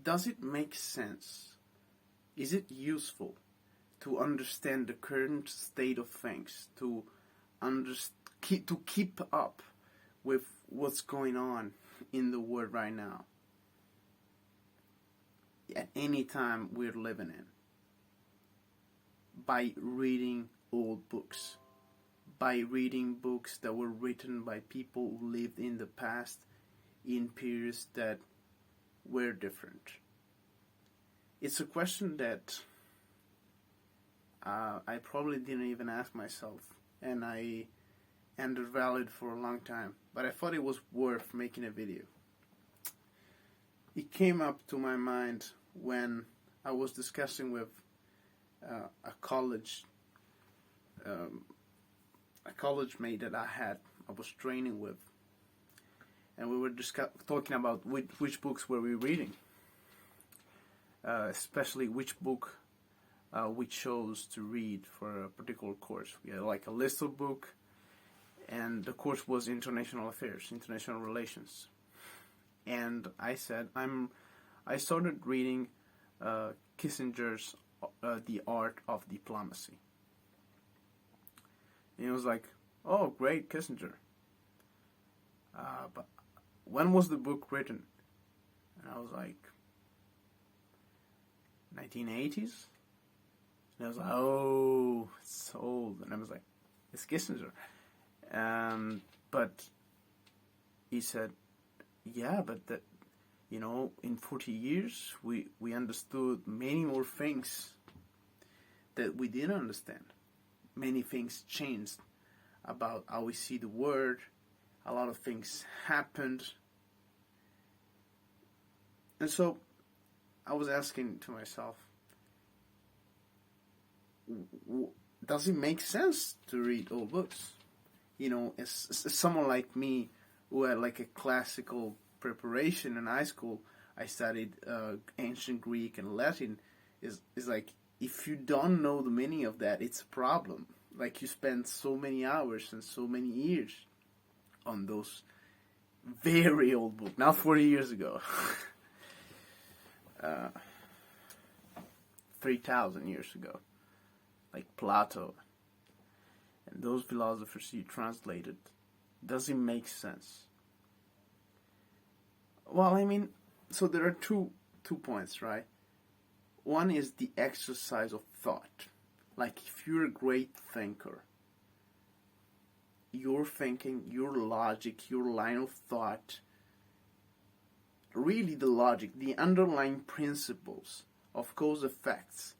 Does it make sense? Is it useful to understand the current state of things, to keep up with what's going on in the world right now, at any time we're living in, by reading old books, by reading books that were written by people who lived in the past in periods that were different? It's a question that I probably didn't even ask myself, and I undervalued for a long time, but I thought it was worth making a video. It came up to my mind when I was discussing with a college mate that I was training with, and we were talking about which books were we reading, especially which book we chose to read for a particular course. We had like a list of books, and the course was International Affairs, International Relations. And I said, I started reading Kissinger's The Art of Diplomacy. And he was like, oh, great, Kissinger. But when was the book written? And I was like, 1980s? And I was like, oh, it's old. And I was like, it's Kissinger. But he said, yeah, but that, in 40 years, we understood many more things that we didn't understand. Many things changed about how we see the world. A lot of things happened. And so I was asking to myself, does it make sense to read old books? As someone like me who had like a classical preparation in high school, I studied ancient Greek and Latin. Is like, if you don't know the meaning of that, it's a problem. Like, you spend so many hours and so many years on those very old books, not 40 years ago, 3,000 years ago, like Plato and those philosophers you translated. Does it make sense? Well, so there are two points, right? One is the exercise of thought. Like, if you're a great thinker, your thinking, your logic, your line of thought, really the logic, the underlying principles of cause effects,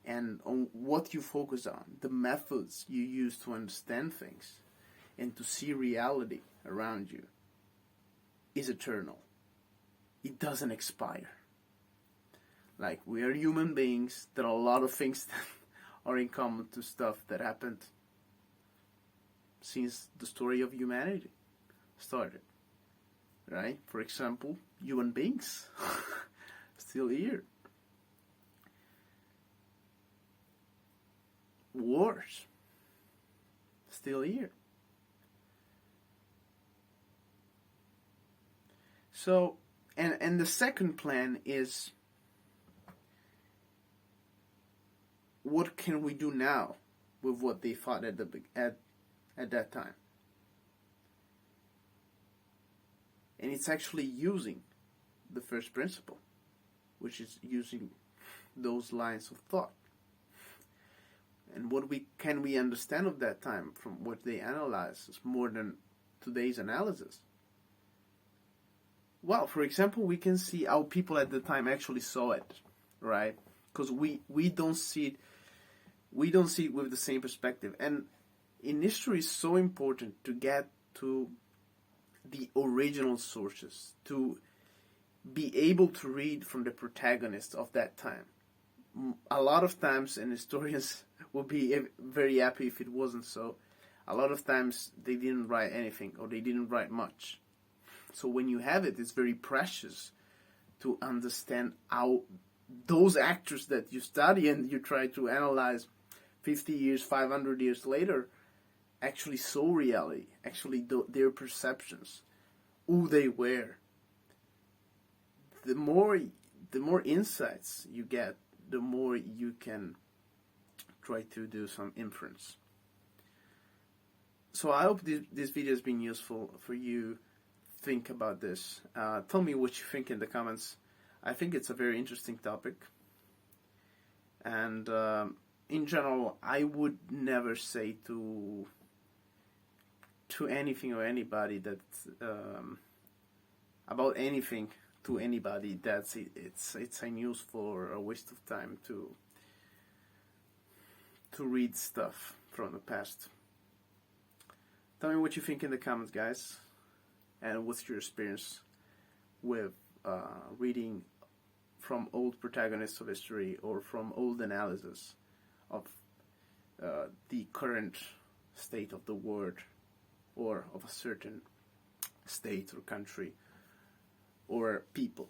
and on what you focus on, the methods you use to understand things and to see reality around you, is eternal. It doesn't expire. Like, we are human beings. There are a lot of things that are in common to stuff that happened since the story of humanity started, right? For example, human beings still here. Wars still here. So, and the second plan is, what can we do now with what they thought at that time? And it's actually using the first principle, which is using those lines of thought. And what can we understand of that time from what they analyze is more than today's analysis. Well, for example, we can see how people at the time actually saw it, right? Because we don't see it. We don't see it with the same perspective. And in history, it's so important to get to the original sources, to be able to read from the protagonists of that time. A lot of times, and historians will be very happy if it wasn't so, a lot of times they didn't write anything, or they didn't write much. So when you have it, it's very precious to understand how those actors that you study and you try to analyze 50 years, 500 years later, actually saw reality, actually their perceptions, who they were. The more the more insights you get, the more you can try to do some inference. So I hope this video has been useful for you. Think about this. Tell me what you think in the comments. I think it's a very interesting topic. And in general, I would never say to anything or anybody that about anything to anybody that's it's unuseful or a waste of time to read stuff from the past. Tell me what you think in the comments, guys, and what's your experience with reading from old protagonists of history or from old analyses of the current state of the world or of a certain state or country or people.